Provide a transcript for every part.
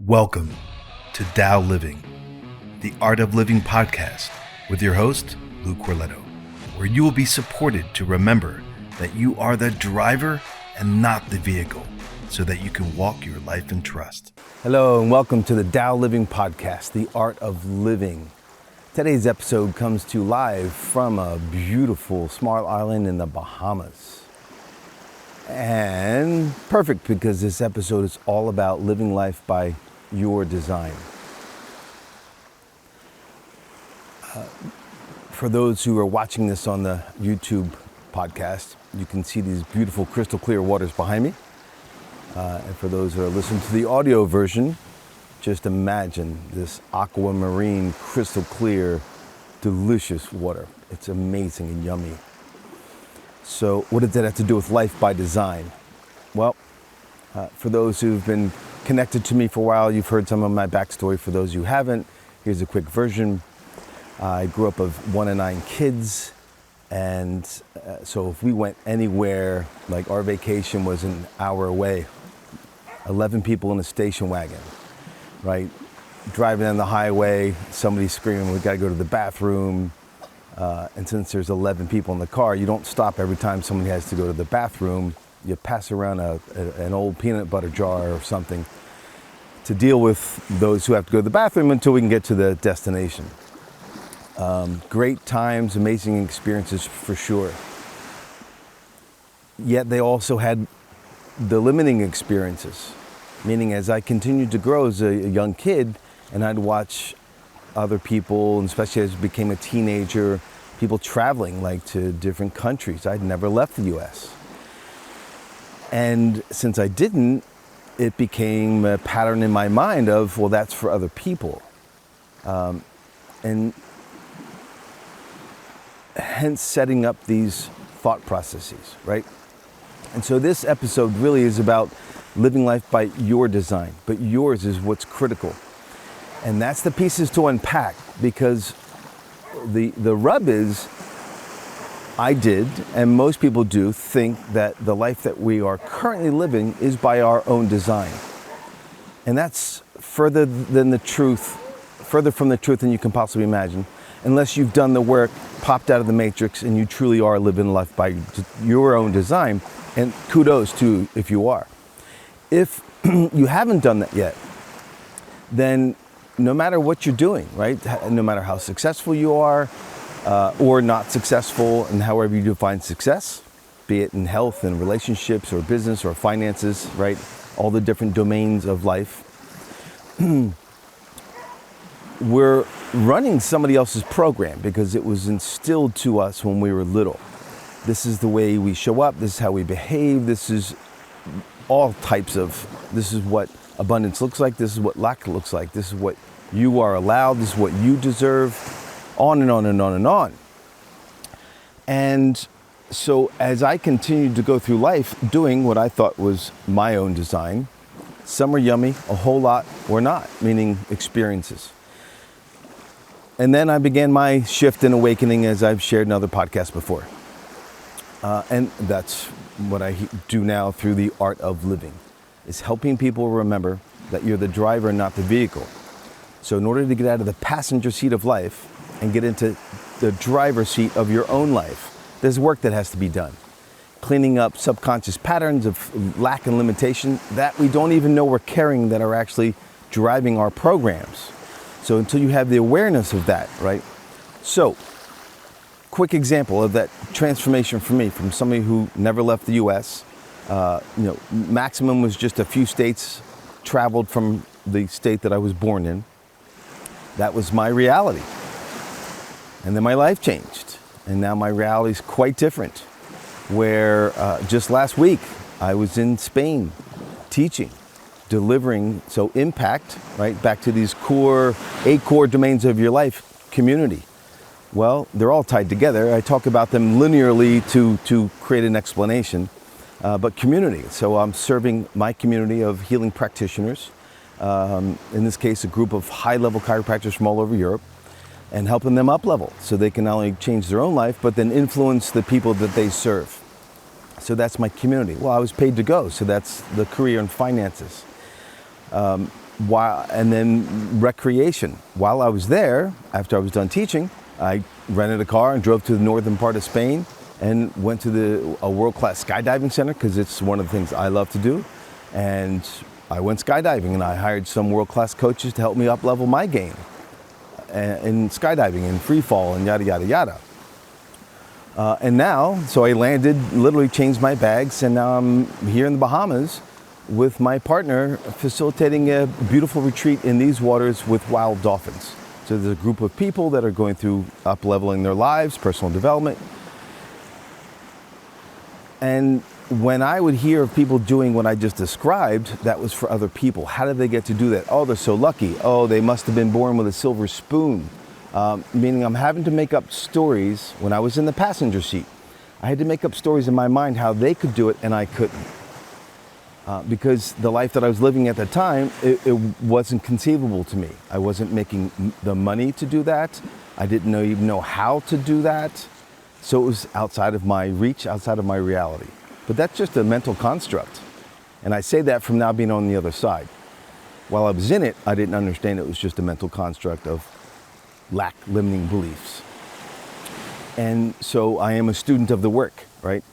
Welcome to Tao Living, the Art of Living podcast with your host, Lou Corletto, where you will be supported to remember that you are the driver and not the vehicle, so that you can walk your life in trust. Hello and welcome to the Tao Living podcast, the Art of Living. Today's episode comes to you live from a beautiful small island in the Bahamas. And perfect because this episode is all about living life by your design. For those who are watching this on the YouTube podcast, you can see these beautiful crystal clear waters behind me. And for those who are listening to the audio version, just imagine this aquamarine, crystal clear, delicious water. It's amazing and yummy. So what does that have to do with life by design? Well, for those who've been connected to me for a while, you've heard some of my backstory. For those who haven't, here's a quick version. I grew up of 1 of 9 kids. And so if we went anywhere, like our vacation was an hour away, 11 people in a station wagon, right? Driving down the highway, somebody screaming, we gotta go to the bathroom. And since there's 11 people in the car, you don't stop every time somebody has to go to the bathroom. You pass around an old peanut butter jar or something to deal with those who have to go to the bathroom until we can get to the destination. Great times, amazing experiences for sure. Yet they also had the limiting experiences, meaning as I continued to grow as a young kid and I'd watch other people, and especially as I became a teenager, people traveling like to different countries. I'd never left the US. And since I didn't, it became a pattern in my mind of, well, that's for other people. And hence setting up these thought processes, right? And so this episode really is about living life by your design, but yours is what's critical. And that's the pieces to unpack, because the rub is, I did, and most people do, think that the life that we are currently living is by our own design. And that's further from the truth than you can possibly imagine, unless you've done the work, popped out of the matrix, and you truly are living life by your own design. And kudos to if you are. If you haven't done that yet, then no matter what you're doing, right? No matter how successful you are or not successful, and however you define success, be it in health and relationships or business or finances, right? All the different domains of life. We're running somebody else's program because it was instilled to us when we were little. This is the way we show up. This is how we behave. This is this is what abundance looks like. This is what lack looks like. This is what you are allowed. This is what you deserve. On and on and on and on. And so as I continued to go through life doing what I thought was my own design, some were yummy, a whole lot were not, meaning experiences. And then I began my shift and awakening, as I've shared in other podcasts before. And that's what I do now through the Art of Living, is helping people remember that you're the driver, not the vehicle. So in order to get out of the passenger seat of life and get into the driver's seat of your own life, there's work that has to be done. Cleaning up subconscious patterns of lack and limitation that we don't even know we're carrying, that are actually driving our programs. So until you have the awareness of that, right? So, quick example of that transformation for me, from somebody who never left the US, maximum was just a few states traveled from the state that I was born in. That was my reality. And then my life changed. And now my reality is quite different. Where just last week, I was in Spain teaching, delivering, so impact, right? Back to these eight core domains of your life, community. Well, they're all tied together. I talk about them linearly to create an explanation, but community. So I'm serving my community of healing practitioners, in this case, a group of high-level chiropractors from all over Europe, and helping them up-level so they can not only change their own life, but then influence the people that they serve. So that's my community. Well, I was paid to go, so that's the career and finances. and then recreation. While I was there, after I was done teaching, I rented a car and drove to the northern part of Spain and went to a world-class skydiving center because it's one of the things I love to do. And I went skydiving and I hired some world-class coaches to help me up-level my game in skydiving and free fall and yada, yada, yada. And now, so I landed, literally changed my bags, and now I'm here in the Bahamas with my partner facilitating a beautiful retreat in these waters with wild dolphins. So there's a group of people that are going through up-leveling their lives, personal development. And when I would hear of people doing what I just described, that was for other people. How did they get to do that? Oh, they're so lucky. Oh, they must have been born with a silver spoon. Meaning I'm having to make up stories when I was in the passenger seat. I had to make up stories in my mind how they could do it and I couldn't. Because the life that I was living at the time, it wasn't conceivable to me. I wasn't making the money to do that. I didn't even know how to do that. So it was outside of my reach, outside of my reality. But that's just a mental construct. And I say that from now being on the other side. While I was in it, I didn't understand it was just a mental construct of limiting beliefs. And so I am a student of the work, right?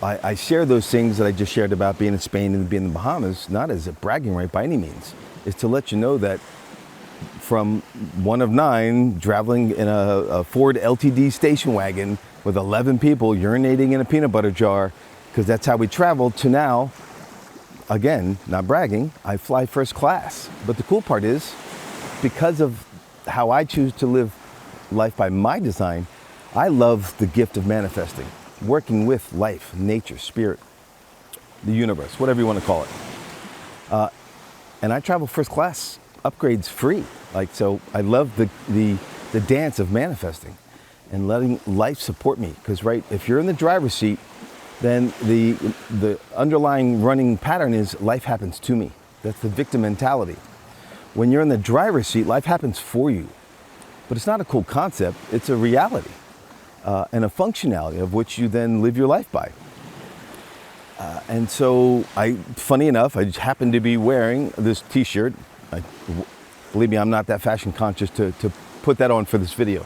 I share those things that I just shared about being in Spain and being in the Bahamas, not as a bragging right by any means. It's to let you know that from one of 9 traveling in a Ford LTD station wagon with 11 people urinating in a peanut butter jar, because that's how we traveled, to now, again, not bragging, I fly first class. But the cool part is, because of how I choose to live life by my design, I love the gift of manifesting. Working with life, nature, spirit, the universe, whatever you want to call it. And I travel first class, upgrades free. So I love the dance of manifesting and letting life support me. Because if you're in the driver's seat, then the underlying running pattern is life happens to me. That's the victim mentality. When you're in the driver's seat, life happens for you. But it's not a cool concept, it's a reality. And a functionality of which you then live your life by. And so, funny enough, I just happened to be wearing this t-shirt. Believe me, I'm not that fashion conscious to put that on for this video.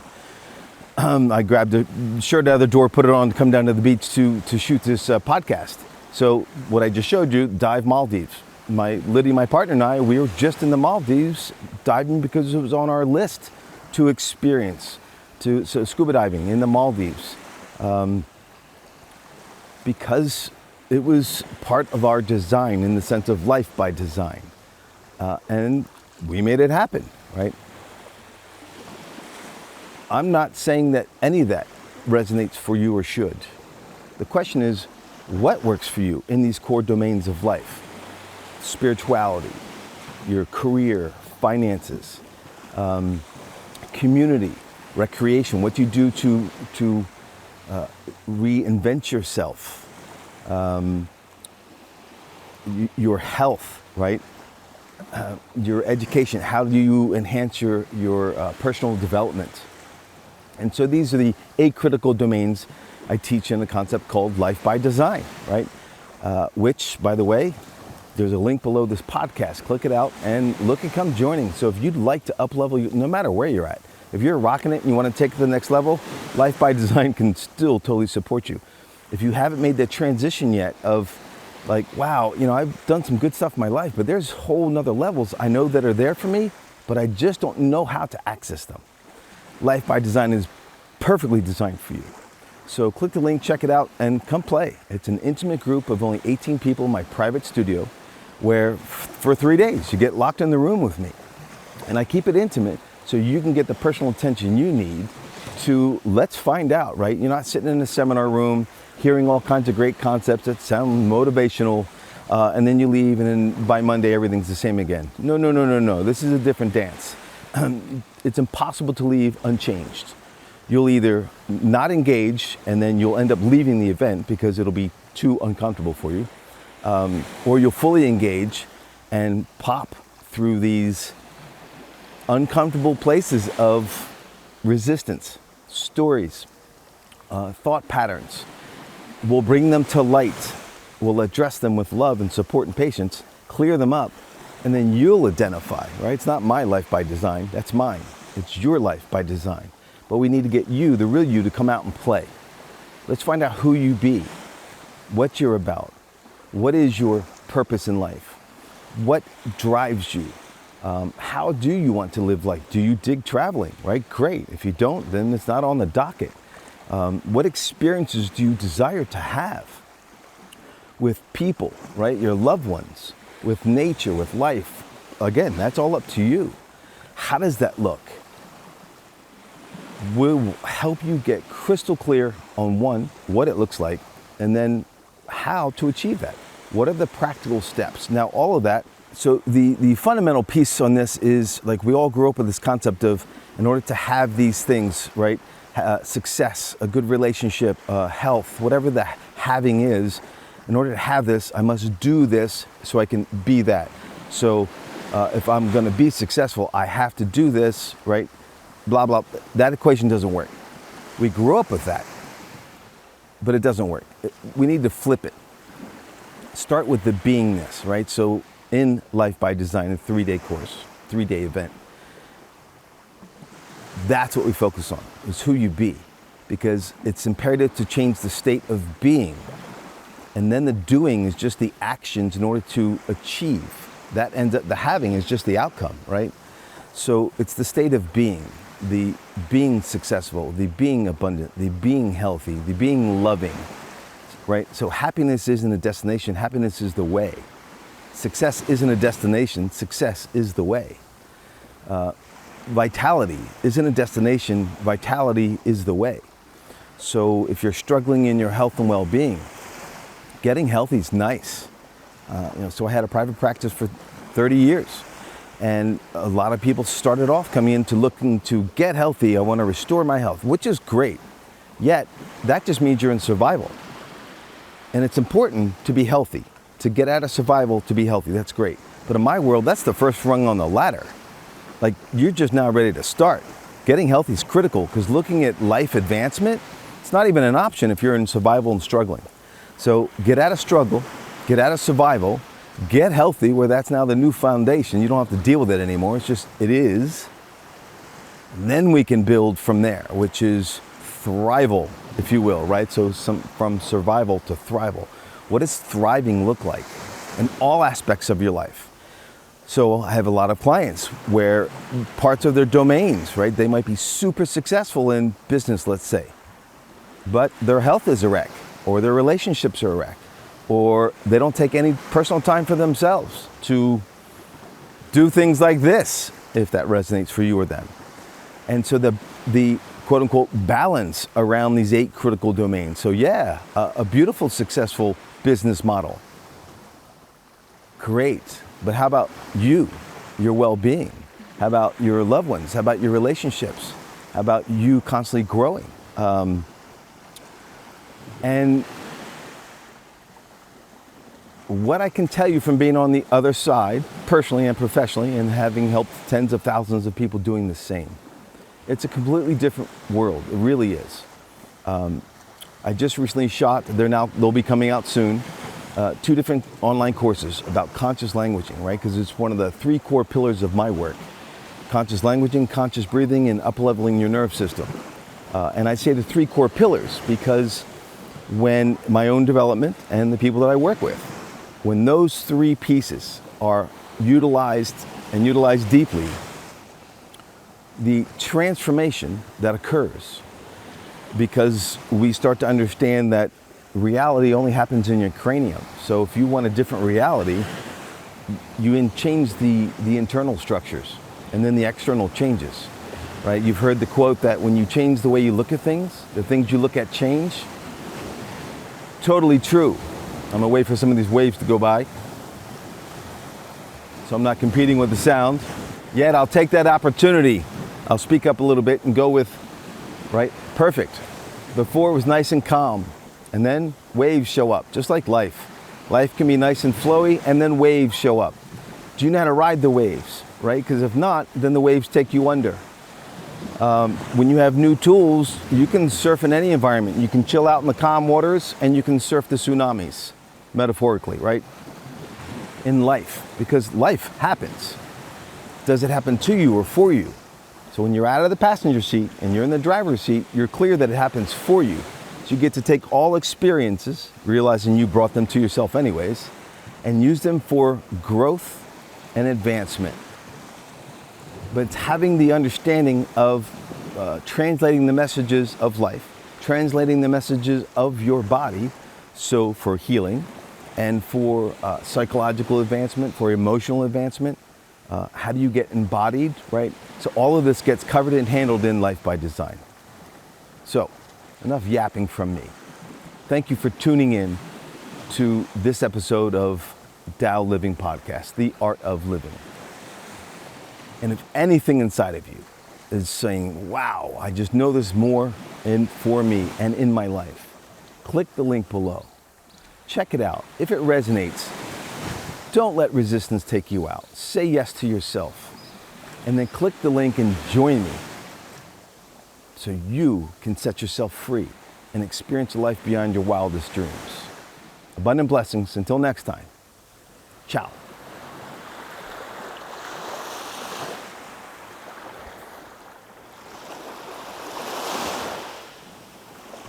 I grabbed a shirt out of the door, put it on to come down to the beach to shoot this podcast. So what I just showed you, dive Maldives. Liddy, my partner, and I, we were just in the Maldives diving because it was on our list to experience. So scuba diving in the Maldives, because it was part of our design in the sense of life by design, and we made it happen, right? I'm not saying that any of that resonates for you or should. The question is, what works for you in these core domains of life? Spirituality, your career, finances, community, recreation, what you do to reinvent yourself, your health, right? Your education, how do you enhance your personal development? And so these are the 8 critical domains I teach in a concept called Life by Design, right? Which, by the way, there's a link below this podcast. Click it out and look and come joining. So if you'd like to up-level, no matter where you're at, if you're rocking it and you want to take it to the next level, Life by Design can still totally support you. If you haven't made that transition yet of wow, I've done some good stuff in my life, but there's whole nother levels I know that are there for me, but I just don't know how to access them. Life by Design is perfectly designed for you. So click the link, check it out, and come play. It's an intimate group of only 18 people in my private studio where for 3 days you get locked in the room with me. And I keep it intimate so you can get the personal attention you need to let's find out, right? You're not sitting in a seminar room hearing all kinds of great concepts that sound motivational, and then you leave and then by Monday everything's the same again. No. This is a different dance. It's impossible to leave unchanged. You'll either not engage and then you'll end up leaving the event because it'll be too uncomfortable for you, or you'll fully engage and pop through these uncomfortable places of resistance, stories, thought patterns. We'll bring them to light. We'll address them with love and support and patience, clear them up, And then you'll identify, right? It's not my life by design, that's mine. It's your life by design. But we need to get you, the real you, to come out and play. Let's find out who you be, what you're about, what is your purpose in life, what drives you, how do you want to live life? Do you dig traveling, right? Great. If you don't, then it's not on the docket. What experiences do you desire to have with people, right? Your loved ones, with nature, with life. Again, that's all up to you. How does that look? We'll help you get crystal clear on one, what it looks like, and then how to achieve that. What are the practical steps? Now, all of that, so the fundamental piece on this is, like, we all grew up with this concept of, in order to have these things, right? Success, a good relationship, health, whatever the having is, in order to have this, I must do this so I can be that. So if I'm going to be successful, I have to do this, right? Blah, blah. That equation doesn't work. We grew up with that, but it doesn't work. We need to flip it. Start with the beingness, right? So in Life by Design, a 3-day course, 3-day event, that's what we focus on, is who you be, because it's imperative to change the state of being. And then the doing is just the actions in order to achieve. That ends up, the having is just the outcome, right? So it's the state of being, the being successful, the being abundant, the being healthy, the being loving, right? So happiness isn't a destination, happiness is the way. Success isn't a destination, success is the way. Vitality isn't a destination, vitality is the way. So if you're struggling in your health and well-being, getting healthy is nice. So I had a private practice for 30 years. And a lot of people started off coming in to looking to get healthy. I want to restore my health, which is great. Yet, that just means you're in survival. And it's important to be healthy, to get out of survival, to be healthy. That's great. But in my world, that's the first rung on the ladder. Like, you're just now ready to start. Getting healthy is critical, because looking at life advancement, it's not even an option if you're in survival and struggling. So get out of struggle, get out of survival, get healthy, where that's now the new foundation. You don't have to deal with it anymore. It's just, it is. And then we can build from there, which is thrival, if you will, right? So from survival to thrival. What does thriving look like in all aspects of your life? So I have a lot of clients where parts of their domains, right? They might be super successful in business, let's say, but their health is a wreck, or their relationships are a wreck, or they don't take any personal time for themselves to do things like this, if that resonates for you or them. And so the quote unquote balance around these 8 critical domains. So yeah, a beautiful, successful business model. Great. But how about you, your well-being? How about your loved ones? How about your relationships? How about you constantly growing? And what I can tell you from being on the other side, personally and professionally, and having helped tens of thousands of people doing the same, it's a completely different world. It really is. I just recently shot, they'll be coming out soon, 2 different online courses about conscious languaging, right? Because it's one of the 3 core pillars of my work. Conscious languaging, conscious breathing, and up-leveling your nerve system. And I say the 3 core pillars because when my own development and the people that I work with, when those 3 pieces are utilized and utilized deeply, the transformation that occurs, because we start to understand that reality only happens in your cranium. So if you want a different reality, you change the internal structures, and then the external changes, right? You've heard the quote that when you change the way you look at things, the things you look at change. Totally true. I'm gonna wait for some of these waves to go by, so I'm not competing with the sound. Yet I'll take that opportunity. I'll speak up a little bit and go with, right? Perfect. Before it was nice and calm, and then waves show up, just like life. Life can be nice and flowy, and then waves show up. Do you know how to ride the waves, right? Because if not, then the waves take you under. When you have new tools, you can surf in any environment. You can chill out in the calm waters, and you can surf the tsunamis, metaphorically, right? in life, because life happens. Does it happen to you or for you? So when you're out of the passenger seat and you're in the driver's seat, you're clear that it happens for you. So you get to take all experiences, realizing you brought them to yourself anyways, and use them for growth and advancement. But it's having the understanding of translating the messages of life, translating the messages of your body, so for healing and for psychological advancement, for emotional advancement. How do you get embodied, right? So all of this gets covered and handled in Life by Design. So, enough yapping from me. Thank you for tuning in to this episode of Tao Living Podcast, The Art of Living. And if anything inside of you is saying, wow, I just know there's more for me and in my life, click the link below. Check it out. If it resonates, don't let resistance take you out. Say yes to yourself. And then click the link and join me so you can set yourself free and experience a life beyond your wildest dreams. Abundant blessings. Until next time. Ciao.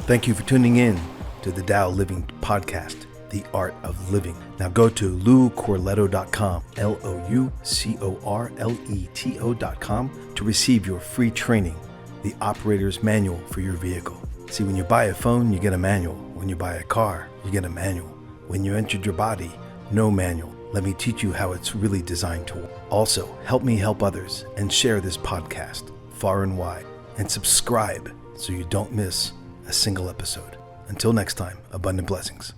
Thank you for tuning in to the Tao Living Podcast, The Art of Living. Now go to loucorleto.com, LOUCORLETO.com, to receive your free training, the operator's manual for your vehicle. See, when you buy a phone, you get a manual. When you buy a car, you get a manual. When you entered your body, no manual. Let me teach you how it's really designed to work. Also, help me help others and share this podcast far and wide. And subscribe so you don't miss a single episode. Until next time, abundant blessings.